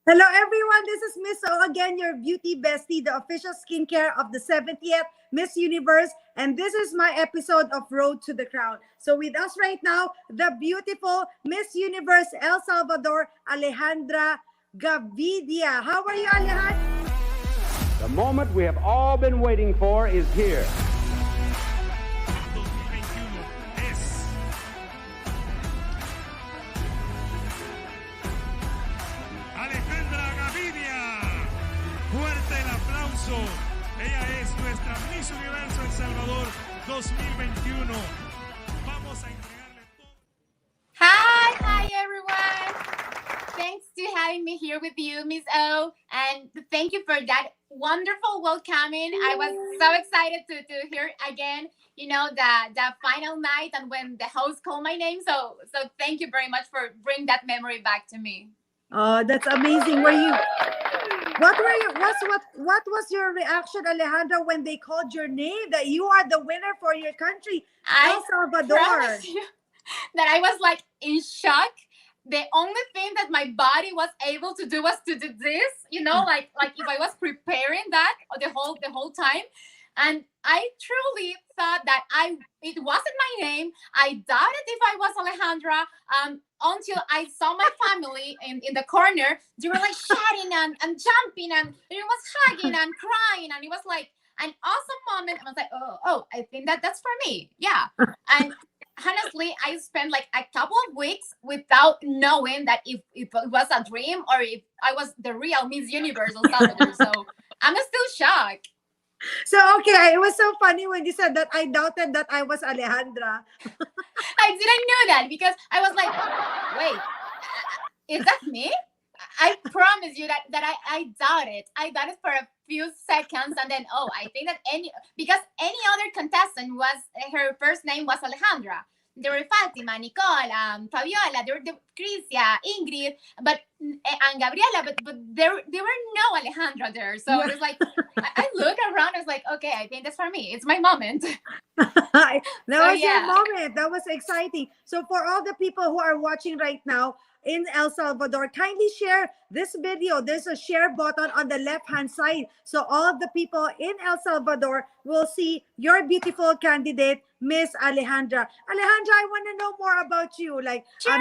Hello, everyone. This is Miss O again, your beauty bestie, the official skincare of the 70th Miss Universe. And this is my episode of Road to the Crown. So, with us right now, the beautiful Miss Universe El Salvador, Alejandra Gavidia. How are you, Alejandra? The moment we have all been waiting for is here. 2021 es Alejandra Gavidia. Fuerte el aplauso. Ella es nuestra Miss Universo El Salvador 2021. Vamos a entregarle todo. Hi everyone. Thanks to having me here with you, Miss O, and thank you for that wonderful welcoming. I was so excited to hear again, the final night and when the host called my name. So thank you very much for bringing that memory back to me. Oh, that's amazing. What was your reaction, Alejandra, when they called your name that you are the winner for your country, El Salvador? Promise you that I was like in shock. The only thing that my body was able to do was to do this, like if I was preparing that the whole time. And I truly thought that it wasn't my name. I doubted if I was Alejandra until I saw my family in the corner. They were like shouting and jumping, and it was hugging and crying, and it was like an awesome moment. I was like, oh, I think that's for me. Yeah. And honestly, I spent like a couple of weeks without knowing that if it was a dream or if I was the real Miss Universe of Salvador. So I'm still shocked. So, okay, it was so funny when you said that I doubted that I was Alejandra. I didn't know that because I was like, wait, is that me? I promise you that I doubt it. I doubt it for a few seconds, and then I think that because any other contestant was her first name was Alejandra. There were Fatima, Nicole, Fabiola, there were Crisia, Ingrid, and Gabriela, but there were no Alejandra there. So it was like I look around, I was like, okay, I think that's for me. It's my moment. That was your moment. That was exciting. So for all the people who are watching right now in El Salvador, kindly share this video. There's a share button on the left-hand side. So all of the people in El Salvador will see your beautiful candidate, Miss Alejandra. Alejandra, I want to know more about you. Like, Sure.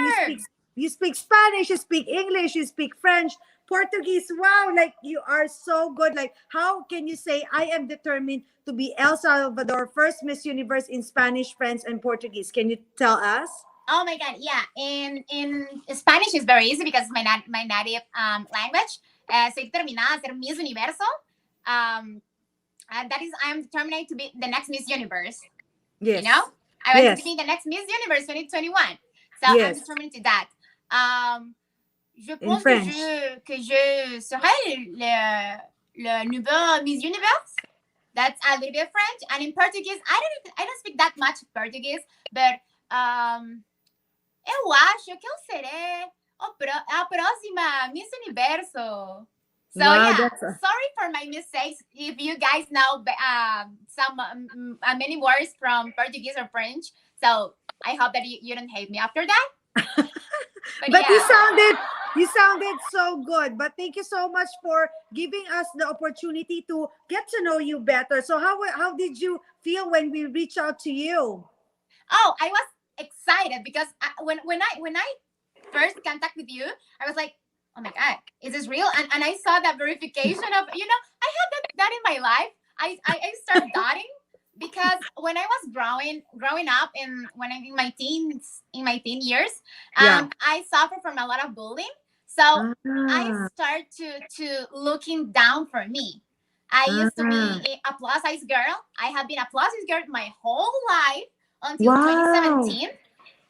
you speak Spanish, you speak English, you speak French, Portuguese. Wow, like you are so good. Like, how can you say I am determined to be El Salvador first Miss Universe in Spanish, French, and Portuguese? Can you tell us? Oh my God, yeah. In Spanish is very easy because it's my native language. Soy determinada a ser Miss Universo. That is, I am determined to be the next Miss Universe. Yes. I want to be the next Miss Universe 2021. So I'm determined to that. Je pense que je serai le nouveau Miss Universe. That's a little bit French. And in Portuguese, I don't speak that much Portuguese, but eu acho que eu serei a próxima Miss Universo. So sorry for my mistakes. If you guys know some many words from Portuguese or French, so I hope that you don't hate me after that. But you sounded so good. But thank you so much for giving us the opportunity to get to know you better. So how did you feel when we reached out to you? Oh, I was excited because when I first contact with you, I was like, oh my God, is this real? And I saw that verification of, I had that in my life. I started doubting because when I was growing up in my teen years, I suffered from a lot of bullying. So I started to looking down for me. I used to be a plus size girl. I have been a plus size girl my whole life until 2017.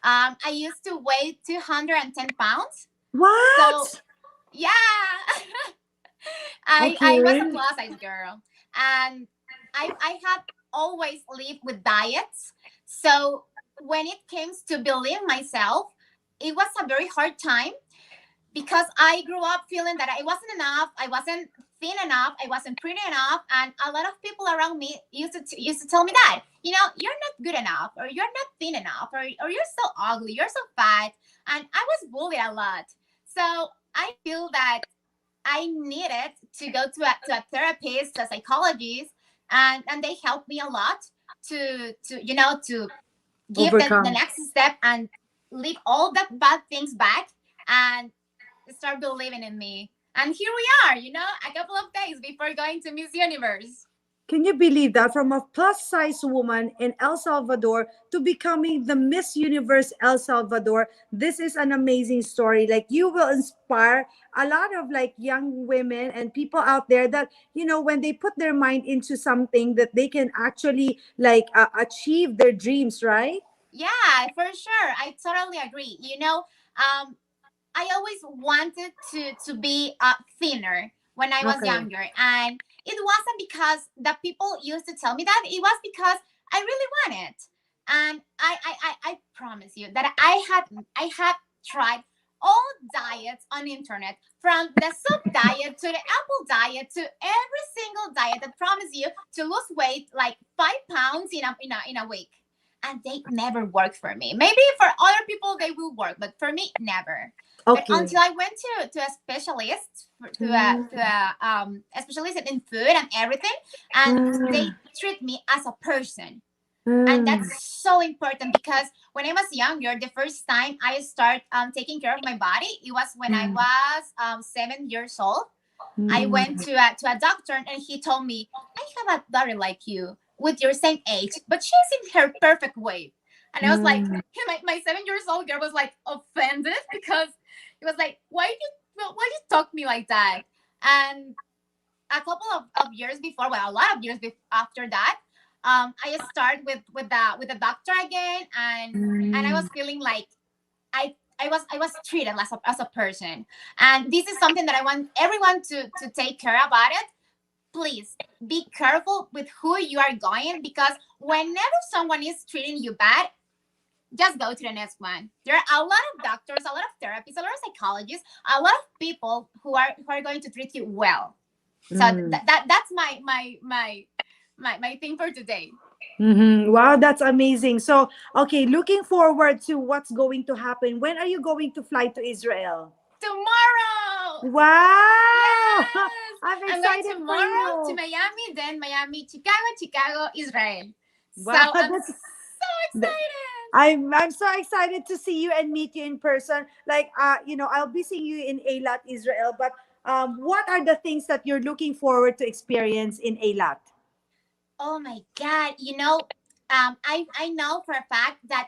I used to weigh 210 pounds. What? So, yeah. I was a plus size girl. And I had always lived with diets. So when it came to believe myself, it was a very hard time because I grew up feeling that I wasn't enough. I wasn't thin enough. I wasn't pretty enough. And a lot of people around me used to tell me that, you're not good enough, or you're not thin enough, or you're so ugly, you're so fat. And I was bullied a lot. So I feel that I needed to go to a therapist, a psychologist, and they helped me a lot to to give the Overcome. next step and leave all the bad things back and start believing in me. And here we are, a couple of days before going to Miss Universe. Can you believe that? From a plus size woman in El Salvador to becoming the Miss Universe El Salvador. This is an amazing story. Like, you will inspire a lot of like young women and people out there that, when they put their mind into something, that they can actually like achieve their dreams, right? Yeah, for sure. I totally agree. I always wanted to be thinner when I was Okay. younger, and it wasn't because the people used to tell me that. It was because I really want it, and I promise you that I had tried all diets on the internet, from the soup diet to the apple diet to every single diet that promise you to lose weight like 5 pounds in a week, and they never worked for me. Maybe for other people they will work, but for me never. But Okay. until I went to a specialist, a specialist in food and everything, and Mm, they treat me as a person, and mm, that's so important because when I was younger, the first time I started taking care of my body, it was when I mm, was 7 years old. I went mm, to a doctor, and he told me, I have a daughter like you with your same age, but she's in her perfect weight. And I was like, mm. my 7 years old girl was like offended because it was like, why you talk me like that? And a couple of years before, well, a lot of years after that, I started with the doctor again, and I was Mm. feeling like I was treated as a person, and this is something that I want everyone to take care about it. Please be careful with who you are going, because whenever someone is treating you bad, just go to the next one. There are a lot of doctors, a lot of therapists, a lot of psychologists, a lot of people who are going to treat you well. So Mm. that's my thing for today. Wow, that's amazing. So, okay, looking forward to what's going to happen. When are you going to fly to Israel? Tomorrow. Wow! Yes, I'm I'm going excited for tomorrow to you. Miami, then Miami, Chicago, Israel. So Wow, I'm that's so that, excited. I'm so excited to see you and meet you in person. Like, I'll be seeing you in Eilat, Israel. But what are the things that you're looking forward to experience in Eilat? Oh my God! I know for a fact that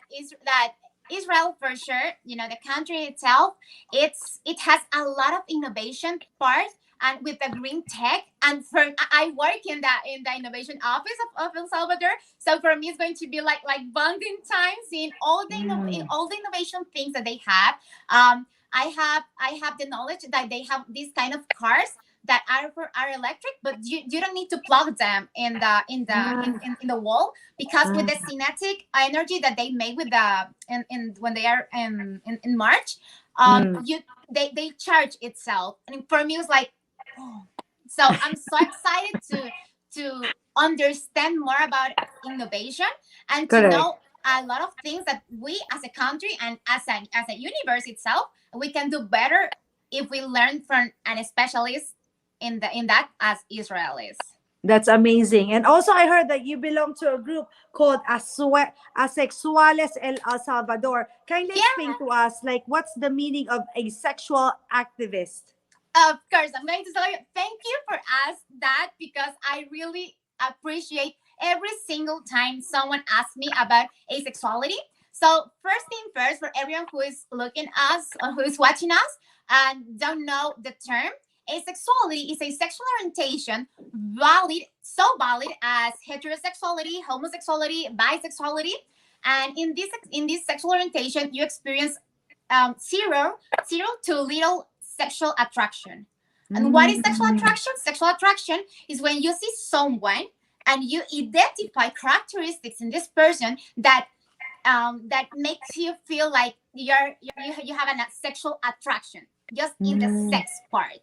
Israel, for sure, the country itself, it has a lot of innovation part, and with the green tech. And I work in the innovation office of El Salvador, so for me it's going to be like bonding time, seeing in Mm. all the innovation things that they have. I have the knowledge that they have these kind of cars that are electric, but you don't need to plug them in the wall, because with the Ah, kinetic energy that they make with the in when they are in March, mm. you they charge itself, and for me it was like, oh. So I'm so excited to understand more about innovation, and to Correct. know a lot of things that we as a country and as a universe itself, we can do better if we learn from an specialist in that as Israelis. That's amazing. And also, I heard that you belong to a group called Asexuales El Salvador. Kindly Yeah, explain to us, like, what's the meaning of a sexual activist? of course. I'm going to tell you, thank you for us that, because I really appreciate every single time someone asks me about asexuality. So first thing first, for everyone who is looking us or who is watching us and don't know the term, asexuality is a sexual orientation valid as heterosexuality, homosexuality, bisexuality. And in this sexual orientation, you experience zero to little sexual attraction. And what is sexual Mm, attraction? Sexual attraction is when you see someone and you identify characteristics in this person that makes you feel like you have a sexual attraction just in the mm, sex part.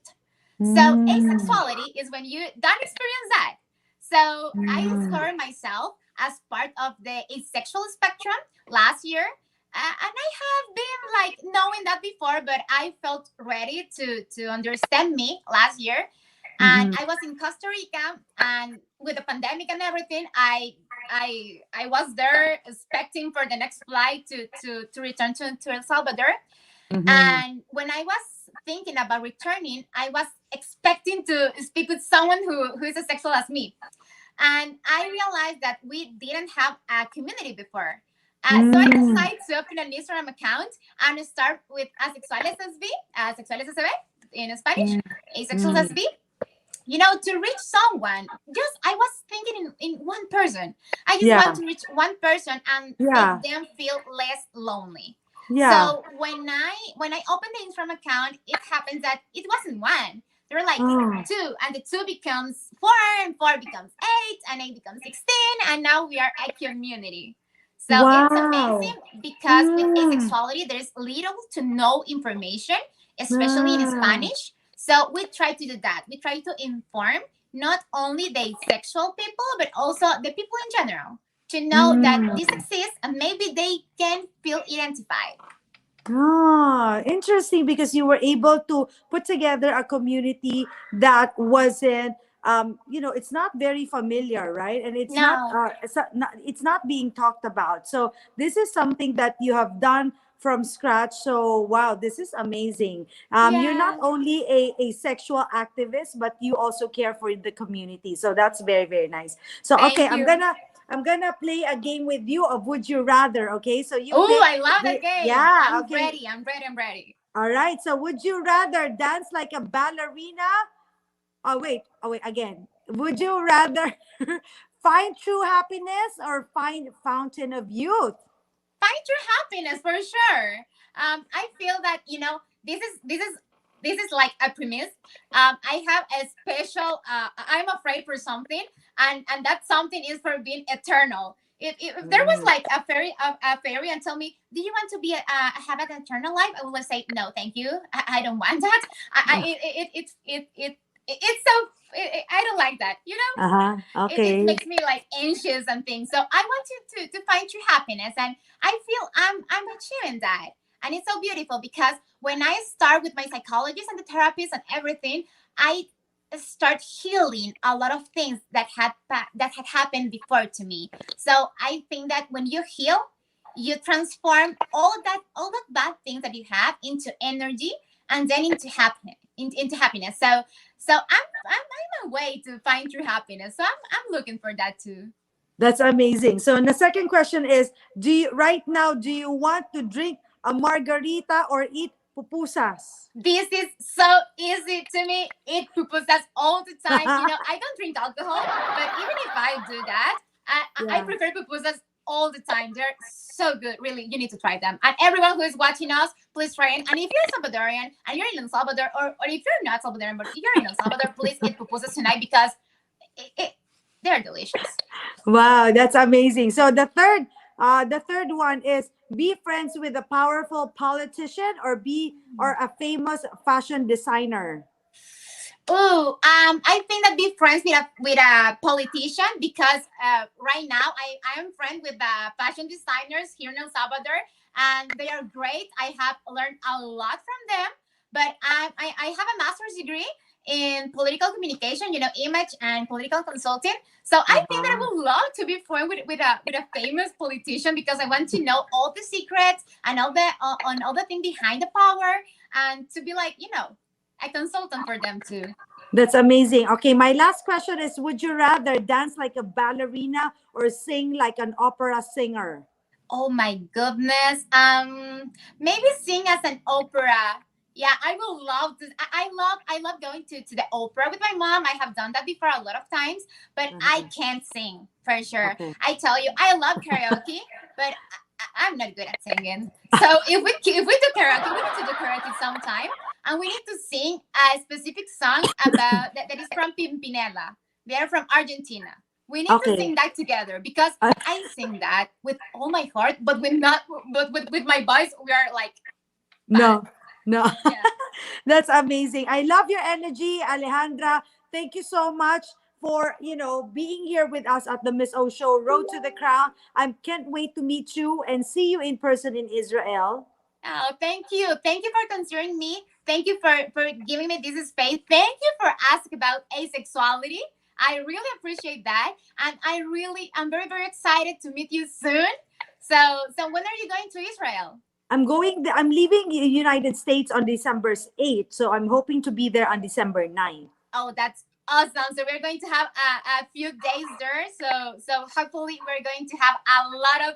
So mm, asexuality is when you don't experience that. So I mm, discovered myself as part of the asexual spectrum last year, and I have been like knowing that before, but I felt ready to understand me last year. And Mhm. I was in Costa Rica, and with the pandemic and everything, I was there expecting for the next flight to return to El Salvador. Mhm. And when I was thinking about returning, I was expecting to speak with someone who is as sexual as me. And I realized that we didn't have a community before. So I Mm. decided to open an Instagram account and start with Asexuales SB, Asexuales SB in Spanish, Mm. Asexual Mm. SB. You know, to reach someone, just I was thinking in one person. I just want Yeah. to reach one person and Yeah. make them feel less lonely. Yeah. So when I opened the Instagram account, it happens that it wasn't one. There were like Oh. two, and the two becomes four, and four becomes eight, and eight becomes 16, and now we are a community. So it's Wow. amazing because with Mm. asexuality, there's little to no information, especially in Ah. Spanish. So we try to do that. We try to inform not only the sexual people, but also the people in general to know that this Mm. exists and maybe they can feel identified. Ah, interesting because you were able to put together a community that wasn't it's not very familiar, right? And No. it's not being talked about. So this is something that you have done from scratch. So wow, this is amazing. You're not Yeah. only a sexual activist, but you also care for the community. So that's very, very nice. So okay, Thank you. I'm gonna play a game with you of would you rather. Okay, so you Oh, pick I love that the game. yeah, I'm okay. ready. I'm ready. I'm ready. All right. So would you rather dance like a ballerina? Oh wait, again. Would you rather find true happiness or find fountain of youth? Find your happiness for sure. I feel that this is like a premise. I have a special. I'm afraid for something, and that something is for being eternal. If there was Mm. like a fairy and tell me, do you want to be have an eternal life? I would say no, thank you. I don't want that. It's so I don't like that. Uh-huh. It Okay. makes me like anxious and things. So I want you to find your happiness, and I feel I'm achieving that, and it's so beautiful because when I start with my psychologist and the therapist and everything, I start healing a lot of things that had happened before to me. So I think that when you heal, you transform all that bad things that you have into energy and then into happiness. Into happiness. So I'm a way to find true happiness. So I'm looking for that too. That's amazing. So the second question is, do you want to drink a margarita or eat pupusas? This is so easy to me. Eat pupusas all the time. I don't drink alcohol, but even if I do that, I Yeah. prefer pupusas all the time. They're so good. Really, you need to try them. And everyone who is watching us, please try it. And if you're Salvadorian and you're in El Salvador, or if you're not Salvadorian, but you're in El Salvador, please eat pupusas tonight because they're delicious. Wow, that's amazing. So the third one is be friends with a powerful politician or a famous fashion designer. Oh, I think that be friends with a politician because right now I am friend with the fashion designers here in El Salvador, and they are great. I have learned a lot from them. But I have a master's degree in political communication, image and political consulting. So I think that I Uh-huh. would love to be friend with a famous politician because I want to know all the secrets and all the thing behind the power, and to be like a consultant for them too. That's amazing. Okay, my last question is would you rather dance like a ballerina or sing like an opera singer? Oh my goodness. Maybe sing as an opera. Yeah, I will love this. I love going to the opera with my mom. I have done that before a lot of times, but I Uh-huh. can't sing for sure. Okay. I tell you, I love karaoke, but I'm not good at singing. So if we do karaoke, we need to do karaoke sometime, and we need to sing a specific song about that is from Pimpinela. They are from Argentina. We need to Okay. sing that together because I sing that with all my heart, but with my voice, we are like bad. No. No. Yeah. That's amazing. I love your energy, Alejandra. Thank you so much for, being here with us at the Miss O Show, Road to the Crown. I can't wait to meet you and see you in person in Israel. Oh, thank you. Thank you for considering me. Thank you for giving me this space. Thank you for asking about asexuality. I really appreciate that. And I'm very, very excited to meet you soon. So when are you going to Israel? I'm leaving the United States on December 8th. So I'm hoping to be there on December 9th. Oh, that's awesome. So we're going to have a few days there. So hopefully we're going to have a lot of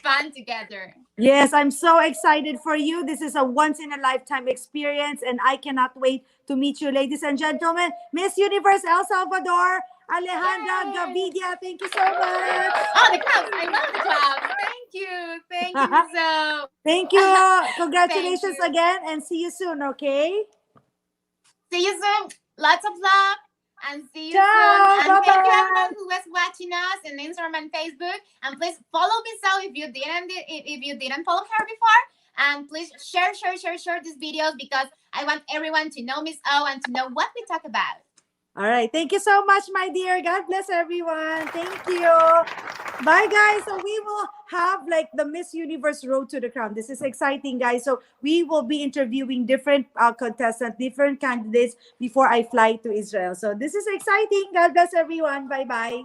fun together. Yes, I'm so excited for you. This is a once in a lifetime experience, and I cannot wait to meet you, ladies and gentlemen. Miss Universe El Salvador, Alejandra Gavidia, thank you so much. Oh, the claps. I love the claps. Thank you. Thank you so. Thank you. Congratulations Thank you. again, and see you soon, okay? See you soon. Lots of love. And see you Ciao, soon. And thank you bye-bye. everyone who was watching us on Instagram and Facebook. And please follow Miss O if you didn't follow her before. And please share these videos because I want everyone to know Miss O and to know what we talk about. All right. Thank you so much, my dear. God bless everyone. Thank you. Bye, guys. So we will have like the Miss Universe Road to the Crown. This is exciting, guys. So we will be interviewing different contestants, different candidates before I fly to Israel. So this is exciting. God bless everyone. Bye-bye.